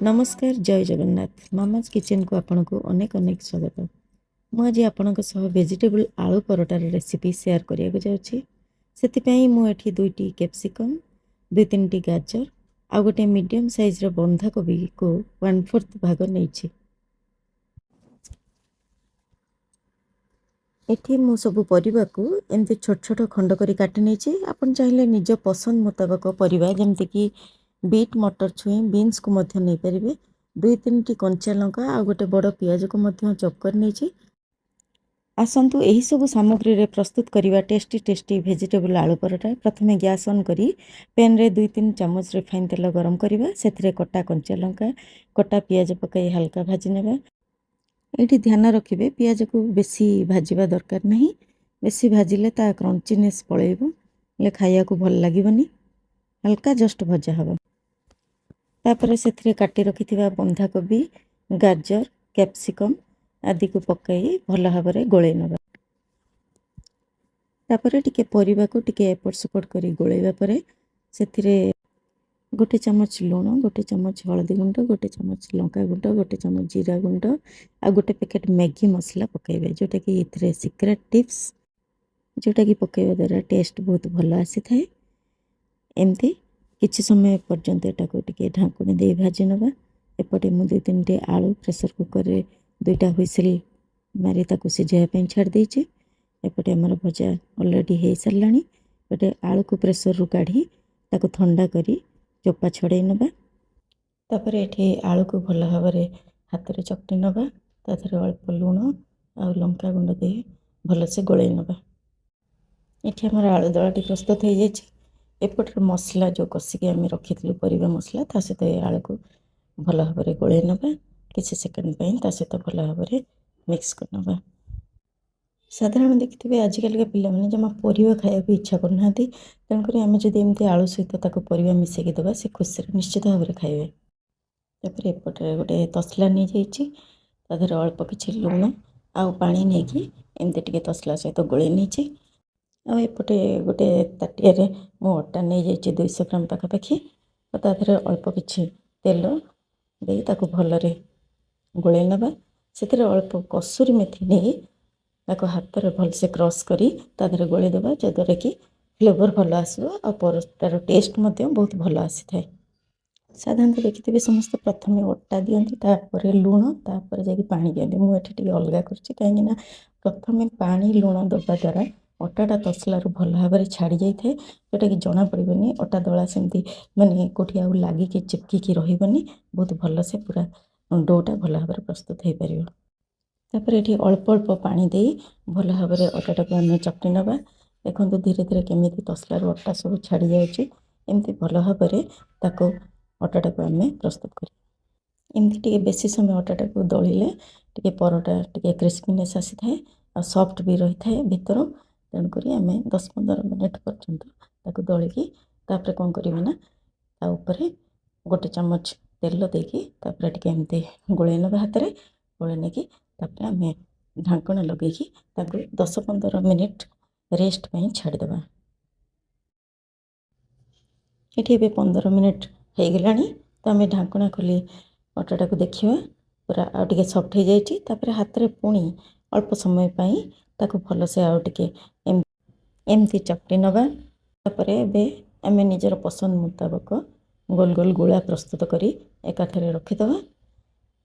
नमस्कार जय Jagannath mama's kitchen को आपन को अनेक अनेक स्वागत। मुझे आपण वेजिटेबल आलू परोटार रेसिपी शेयर करने जाऊँगी। मुझे दुईटी कैप्सिकम दुई तीन टी गाजर आ गोटे मीडियम साइज बंधाकोबी को 1/4 भाग नहीं। एठी मु सब परिबा को एमती छोट छोट खंड करी काटि नहीं। आपन चाहिए निज पसंद मुताबक परिबा जेमती कि बीट मटर छुई बीन्स को मध्य नहीं पारे। दुई तीन टी कंचा लंका आ गोटे बड़ पियाज को मध्य चॉप कर नहीं। आसतु यही सब सामग्री रे प्रस्तुत करिवा टेस्टी वेजिटेबल आलू परोटा। प्रथमे गैस ऑन करी पैन रे 2-3 चम्मच रिफाइन तेल गरम करिवा। सेथिरे कटा कंचा लंका कटा पियाज पकाई हल्का भाजी नेबा। एठी ध्यान रखिबे पियाज को बेसी भाजिबा दरकार नहीं। बेसी भाजिले ता क्रंचीनेस पळेइबो ले खाइया को भल लागिबनी। हल्का जस्ट भजा हबो। तापर सेथिरे काटी रखिथिबा बंधाकोबी गाजर कैप्सिकम आदि को पकाई भल भाबरे गोळेइ नबा। तापर टिके परिबा को टिके एपट सपट करी गोळेइबा परे सेथिरे गोटे चम्मच लूण गोटे चम्मच हल्दी गुंड गोटे चम्मच लंका गुंड गोटे चम्मच जीरा गुंड आ गोटे पैकेट मैगी मसला पकाइबे जोटा कि इथरे सीक्रेट टिप्स जोटा कि पकाइबा द्वारा टेस्ट बहुत भल आसी थाए। एमती किछि समय पर्यंत एटा को टिके ढांकुणी दे भाजी नबा। एपटे मु 2-3 टे आलू प्रेशर कुकर रे 2टा हुइसिल मारी ताको सिझाया पे छाड़ देछि। एपटे हमर भजा ऑलरेडी हे सरलाणी। एपटे आलू को प्रेशर रु काढी ताको ठंडा करी चोपा छड़े नबा। तापर एठी आलू को भल भाबरे हाथ रे चकटी नबा। ताथरे अल्प लूण आ लंका गुंड दे भल से गोळे नबा। एठी हमर आलू दलाटी प्रस्तुत हो जाइछि। एपटर मसला जो कसिके आम रखिथिलु परिबा मसला ता सहित आलू को भल भाबरे गोळे नबा। किछि सेकेंड पई ता सहित भल भाबरे मिक्स कर नबा। साधारण देखिथिबे आजिकल के पिला माने जमा परिबा खाया को इच्छा करना तेणुक आम जब एमती आलू सहित ताको परिबा मिसेकी देबा से खुशी निश्चित भाव में खाइबे। तापर एपटे गोटे तसला नहीं जाइछि ताधर अल्प किछि लूण आउ पानी नेकी एमती टिके तसला सहित गोळे नहीं। आ एपटे गोटे ताटिया रे मु अटा नहीं जाइछि 200 ग्राम पाखापाखि। ताधर अल्प किछि तेल दे ताको भलरे गोळे नबा। सेथिरे अल्प कसूरी मेथी नहीं ताको हाथ रे भल से क्रश करी ताधर गोळे देबा जद्वारा कि फ्लेवर भल आसो आ परोटार टेस्ट मध्य बहुत भल आसी थाए। साधारणतः देखिथिबे समस्त प्रथमे अटा दियंती तापर लूण तापर जाकि पानी दियंती। मु एठी टिके अलगा करछि काहेकि ना प्रथमे पानी लूण दबा द्वारा अटाटा तसलारू भल भाबरे छाड़ी जाई थाए जोटा कि जना पड़िबनी अटा दला सेमती माने कोठी आउ लागी कि चिपकी कि रहिबनी बहुत भल से पूरा डोटा भल भाबरे प्रस्तुत हे परिबो। तापर एठी अल्प अल्प पानी दे भल भाबरे अटाटा को हम चकटी नबा। देखो धीरे धीरे केमिति तसलारू अटा सब छाड़ी जाउछि एमती भल भाबरे ताको अटाटा को आम प्रस्तुत करी। एमती टिके बेसी समय अटाटा को दलिले टिके परोटा टिके क्रिस्पीनेस आसी थाए आ सॉफ्ट भी रही थाए भीतर। तेणुक आम 10-15 मिनिट पर्यंत ताको दलिकी तापर कौन करिवे ना ता ऊपर गोटे चम्मच तेल देकी तापर टिके एमती गोळे नबा हाथ रे गोळे नेकी तापर आम ढांकण लगेकी ताको 10-15 मिनिट रेस्ट पई छाड़ी देबा। एठी बे 15 मिनिट हो गलानी तो आम ढांकणा खोली अटाटा को देखिबा पूरा आ टिके सॉफ्ट हो जाइछि। तापर हाथ रे पुणी अल्प समय पई ताको भल से आ टिके एमती चकटी नबा। तापर बे आम निजर पसंद मुताबक गोल गोल गोला प्रस्तुत करी एकाठरे रखी दबा।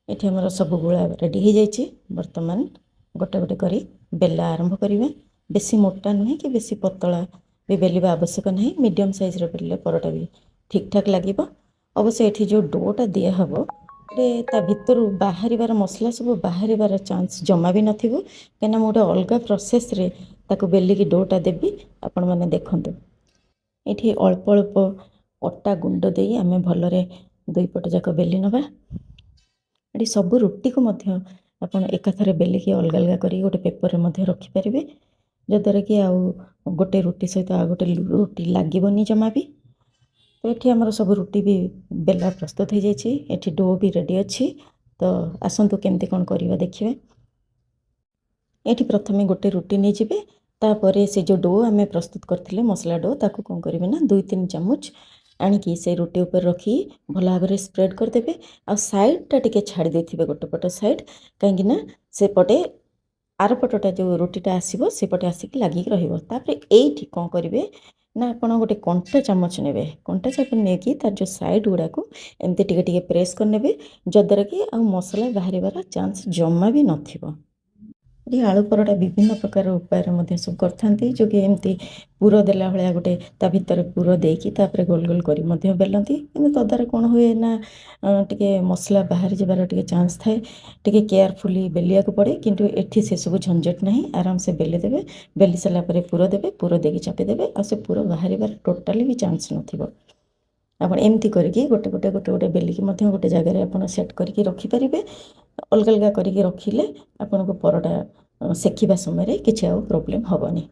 एठी हमर सब गोला रेडी हो जाइछि। वर्तमान गोटे गोटे करी बेला आरंभ करिवे। बेसी मोटा नुहे कि बेसी पतला भी बेलिबा आवश्यक नहीं। मीडियम साइज रे बेलले परोटा भी ठीक ठाक लागिबो। अवश्य एठी जो डोटा दिया हबो ता भितर बाहरिबार मसला सब बाहरिबार चांस जमा भी नथिबो केना मोटा अलगा प्रोसेस रे ताको बेलिकी डोटा देबी आपण माने देखंतु। एठी अल्प अल्प अटा गुंड देई आमे भलरे दुई पट जाक बेली नबा। एठी सब रुटी को मध्य आपण एकाथरे बेलिकी अलगा अलगा करी गोटे पेपर रे मध्य रखि परिबे जद्वारा कि आउ गोटे रुटी सहित आ गोटे रुटी लागिबनी जमा भी। तो ये आमर सब रुटी भी बेला प्रस्तुत हो जाइए। एठी डो भी रेडी अच्छी तो आसतु केमती कौन करवा देखिए। ये प्रथमे गोटे रुटी नहीं जाए तापर से जो डो आम प्रस्तुत करते मसला डो ताको कौन करेंगे ना 2-3 चामच ଆଣିକି ସେ ରୁଟି ଉପରେ ରଖି ଭଲ ଭାବରେ ସ୍ପ୍ରେଡ୍ କରିଦେବେ। ଆଉ ସାଇଡ଼୍ଟା ଟିକେ ଛାଡ଼ି ଦେଇଥିବେ ଗୋଟେ ପଟ ସାଇଡ଼୍, କାହିଁକିନା ସେପଟେ ଆର ପଟଟା ଯେଉଁ ରୁଟିଟା ଆସିବ ସେପଟେ ଆସିକି ଲାଗିକି ରହିବ। ତାପରେ ଏଇଠି କ'ଣ କରିବେ ନା ଆପଣ ଗୋଟେ କଣ୍ଟା ଚାମଚ ନେବେ। କଣ୍ଟା ଚାମଚ ନେଇକି ତାର ଯେଉଁ ସାଇଡ଼୍ ଗୁଡ଼ାକୁ ଏମିତି ଟିକେ ଟିକେ ପ୍ରେସ୍ କରିନେବେ, ଯଦ୍ୱାରା କି ଆଉ ମସଲା ବାହାରିବାର ଚାନ୍ସ ଜମା ବି ନଥିବ। ଏଇ ଆଳୁ ପରଟା ବିଭିନ୍ନ ପ୍ରକାର ଉପାୟରେ ମଧ୍ୟ ସବୁ କରିଥାନ୍ତି, ଯେଉଁକି ଏମିତି ପୁର ଦେଲା ଭଳିଆ ଗୋଟେ ତା ଭିତରେ ପୁର ଦେଇକି ତାପରେ ଗୋଲ ଗୋଲ କରି ମଧ୍ୟ ବେଲନ୍ତି। କିନ୍ତୁ ତଦ୍ୱାରା କ'ଣ ହୁଏ ନା ଟିକେ ମସଲା ବାହାରି ଯିବାର ଟିକେ ଚାନ୍ସ ଥାଏ। ଟିକେ କେୟାରଫୁଲି ବେଲିବାକୁ ପଡ଼େ, କିନ୍ତୁ ଏଠି ସେସବୁ ଝଞ୍ଝଟ ନାହିଁ। ଆରାମସେ ବେଲି ଦେବେ, ବେଲି ସାରିଲା ପରେ ପୁର ଦେବେ, ପୁର ଦେଇକି ଚାପିଦେବେ, ଆଉ ସେ ପୁର ବାହାରିବାର ଟୋଟାଲି ବି ଚାନ୍ସ ନଥିବ। ଆପଣ ଏମିତି କରିକି ଗୋଟେ ଗୋଟେ ଗୋଟେ ଗୋଟେ ବେଲିକି ମଧ୍ୟ ଗୋଟେ ଜାଗାରେ ଆପଣ ସେଟ୍ କରିକି ରଖିପାରିବେ। ଅଲଗା ଅଲଗା କରିକି ରଖିଲେ ଆପଣଙ୍କୁ ପରଟା ସେକିବା ସମୟରେ କିଛି ଆଉ ପ୍ରୋବ୍ଲେମ୍ ହେବନି।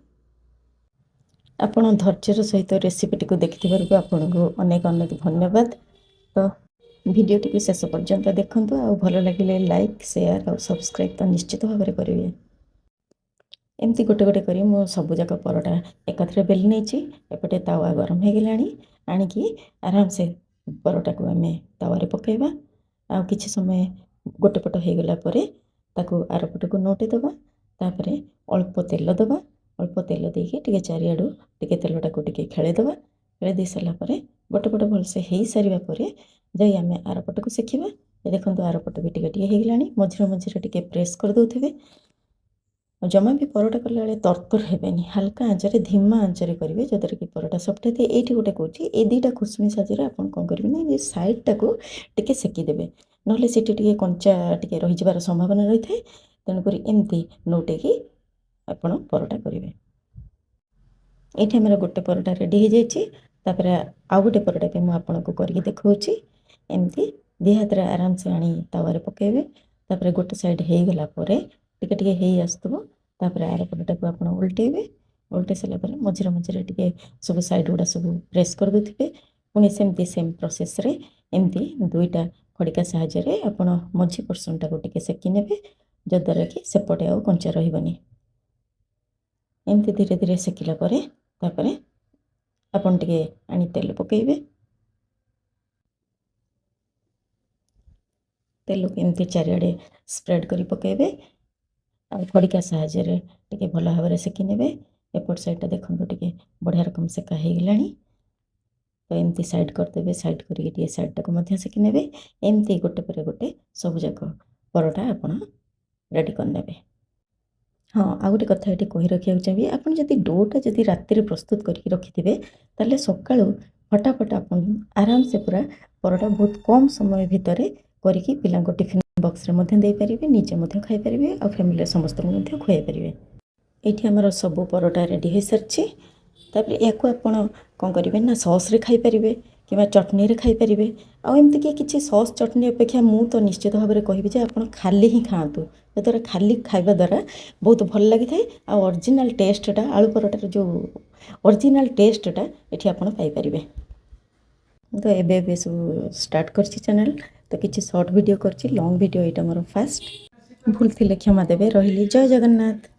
ଆପଣ ଧୈର୍ଯ୍ୟର ସହିତ ରେସିପିଟିକୁ ଦେଖିଥିବାରୁ ଆପଣଙ୍କୁ ଅନେକ ଅନେକ ଧନ୍ୟବାଦ। ତ ଭିଡ଼ିଓଟିକୁ ଶେଷ ପର୍ଯ୍ୟନ୍ତ ଦେଖନ୍ତୁ, ଆଉ ଭଲ ଲାଗିଲେ ଲାଇକ୍, ସେୟାର ଆଉ ସବସ୍କ୍ରାଇବ୍ ତ ନିଶ୍ଚିତ ଭାବରେ କରିବେ। ଏମିତି ଗୋଟେ ଗୋଟେ କରି ମୁଁ ସବୁଯାକ ପରଟା ଏକାଥରେ ବେଲି ନେଇଛି। ଏପଟେ ତାୱା ଗରମ ହେଇଗଲାଣି, ଆଣିକି ଆରାମସେ ପରଟାକୁ ଆମେ ତାୱାରେ ପକାଇବା। ଆଉ କିଛି ସମୟ ଗୋଟେ ପଟ ହେଇଗଲା ପରେ ତାକୁ ଆର ପଟକୁ ନୋଟେଇ ଦେବା। ତାପରେ ଅଳ୍ପ ତେଲ ଦେବା, ଅଳ୍ପ ତେଲ ଦେଇକି ଟିକେ ଚାରିଆଡ଼ୁ ଟିକେ ତେଲଟାକୁ ଟିକେ ଖେଳେଇଦେବା। ଖେଳେଇ ଦେଇ ସାରିଲା ପରେ ଗୋଟେ ପଟ ଭଲସେ ହେଇସାରିବା ପରେ ଯାଇ ଆମେ ଆର ପଟକୁ ସେକିବା। ଦେଖନ୍ତୁ ଆର ପଟ ବି ଟିକେ ଟିକେ ହେଇଗଲାଣି। ମଝିରେ ମଝିରେ ଟିକେ ପ୍ରେସ୍ କରିଦେଉଥିବେ। ଜମା ବି ପରଟା କଲାବେଳେ ତରତର ହେବେନି, ହାଲକା ଆଞ୍ଚରେ ଧିମା ଆଞ୍ଚରେ କରିବେ, ଯଦ୍ୱାରା କି ପରଟା ସଫ୍ଟ ହେଇଥାଏ। ଏଇଠି ଗୋଟେ କହୁଛି, ଏ ଦୁଇଟା ଖୁସମି ସାଜିରେ ଆପଣ କ'ଣ କରିବେ ନା ଏ ସାଇଡ଼୍ଟାକୁ ଟିକେ ସେକିଦେବେ, ନହେଲେ ସେଠି ଟିକେ କଞ୍ଚା ଟିକେ ରହିଯିବାର ସମ୍ଭାବନା ରହିଥାଏ। ତେଣୁକରି ଏମିତି ନୋଟେଇକି ଆପଣ ପରଟା କରିବେ। ଏଇଠି ଆମର ଗୋଟେ ପରଟା ରେଡ଼ି ହେଇଯାଇଛି। ତାପରେ ଆଉ ଗୋଟେ ପରଟା ବି ମୁଁ ଆପଣଙ୍କୁ କରିକି ଦେଖାଉଛି। ଏମିତି ଦୁଇ ହାତରେ ଆରାମସେ ଆଣି ତାୱାରେ ପକାଇବେ। ତାପରେ ଗୋଟେ ସାଇଡ଼୍ ହେଇଗଲା ପରେ ଟିକେ ଟିକେ ହେଇ ଆସୁଥିବ, ତାପରେ ଆର ପଟଟାକୁ ଆପଣ ଓଲଟେଇବେ। ଓଲଟେଇ ସାରିଲା ପରେ ମଝିରେ ମଝିରେ ଟିକେ ସବୁ ସାଇଡ଼୍ ଗୁଡ଼ା ସବୁ ପ୍ରେସ୍ କରିଦେଉଥିବେ। ପୁଣି ସେମିତି ସେମ୍ ପ୍ରୋସେସ୍ରେ ଏମିତି ଦୁଇଟା ଖଡ଼ିକା ସାହାଯ୍ୟରେ ଆପଣ ମଝି ପୋର୍ସନ୍ଟାକୁ ଟିକେ ସେକି ନେବେ, ଯଦ୍ୱାରା କି ସେପଟେ ଆଉ କଞ୍ଚା ରହିବନି। ଏମିତି ଧୀରେ ଧୀରେ ସେକିଲା ପରେ ତାପରେ ଆପଣ ଟିକେ ଆଣି ତେଲ ପକାଇବେ। ତେଲକୁ ଏମିତି ଚାରିଆଡ଼େ ସ୍ପ୍ରେଡ୍ କରି ପକାଇବେ, ଆଉ ଖଡ଼ିକା ସାହାଯ୍ୟରେ ଟିକେ ଭଲ ଭାବରେ ସେକି ନେବେ। ଏପଟ ସାଇଡ଼୍ଟା ଦେଖନ୍ତୁ ଟିକେ ବଢ଼ିଆ ରକମ ସେକା ହେଇଗଲାଣି। ତ ଏମିତି ସାଇଡ଼୍ କରିଦେବେ, ସାଇଡ଼୍ କରିକି ଟିକେ ସାଇଡ଼୍ଟାକୁ ମଧ୍ୟ ସେକି ନେବେ। ଏମିତି ଗୋଟେ ପରେ ଗୋଟେ ସବୁଯାକ ପରଟା ଆପଣ ରେଡ଼ି କରିନେବେ। ହଁ, ଆଉ ଗୋଟେ କଥା ଏଠି କହି ରଖିବାକୁ ଚାହିଁବି, ଆପଣ ଯଦି ଡୋଟା ଯଦି ରାତିରେ ପ୍ରସ୍ତୁତ କରିକି ରଖିଥିବେ, ତାହେଲେ ସକାଳୁ ଫଟାଫଟ ଆପଣ ଆରାମସେ ପୁରା ପରଟା ବହୁତ କମ୍ ସମୟ ଭିତରେ କରିକି ପିଲାଙ୍କ ଟିଫିନ୍ ବକ୍ସରେ ମଧ୍ୟ ଦେଇପାରିବେ, ନିଜେ ମଧ୍ୟ ଖାଇପାରିବେ, ଆଉ ଫ୍ୟାମିଲିର ସମସ୍ତଙ୍କୁ ମଧ୍ୟ ଖୁଆଇ ପାରିବେ। ଏଇଠି ଆମର ସବୁ ପରଟା ରେଡ଼ି ହୋଇସାରିଛି। ତାପରେ ୟାକୁ ଆପଣ କ'ଣ କରିବେ ନା ସସ୍ରେ ଖାଇପାରିବେ କିମ୍ବା ଚଟନିରେ ଖାଇପାରିବେ। ଆଉ ଏମିତିକି କିଛି ସସ୍ ଚଟନି ଅପେକ୍ଷା ମୁଁ ତ ନିଶ୍ଚିତ ଭାବରେ କହିବି ଯେ ଆପଣ ଖାଲି ହିଁ ଖାଆନ୍ତୁ, ଯଦ୍ୱାରା ଖାଲି ଖାଇବା ଦ୍ୱାରା ବହୁତ ଭଲ ଲାଗିଥାଏ। ଆଉ ଅରିଜିନାଲ୍ ଟେଷ୍ଟଟା ଆଳୁ ପରଟାର ଯେଉଁ ଅରିଜିନାଲ୍ ଟେଷ୍ଟଟା ଏଠି ଆପଣ ପାଇପାରିବେ। ତ ଏବେ ସବୁ ଷ୍ଟାର୍ଟ କରିଛି ଚ୍ୟାନେଲ୍, ତ କିଛି ସର୍ଟ ଭିଡ଼ିଓ କରିଛି, ଲଙ୍ଗ୍ ଭିଡ଼ିଓ ଏଇଟା ମୋର ଫାଷ୍ଟ। ଭୁଲ ଥିଲେ କ୍ଷମା ଦେବେ। ରହିଲି, ଜୟ ଜଗନ୍ନାଥ।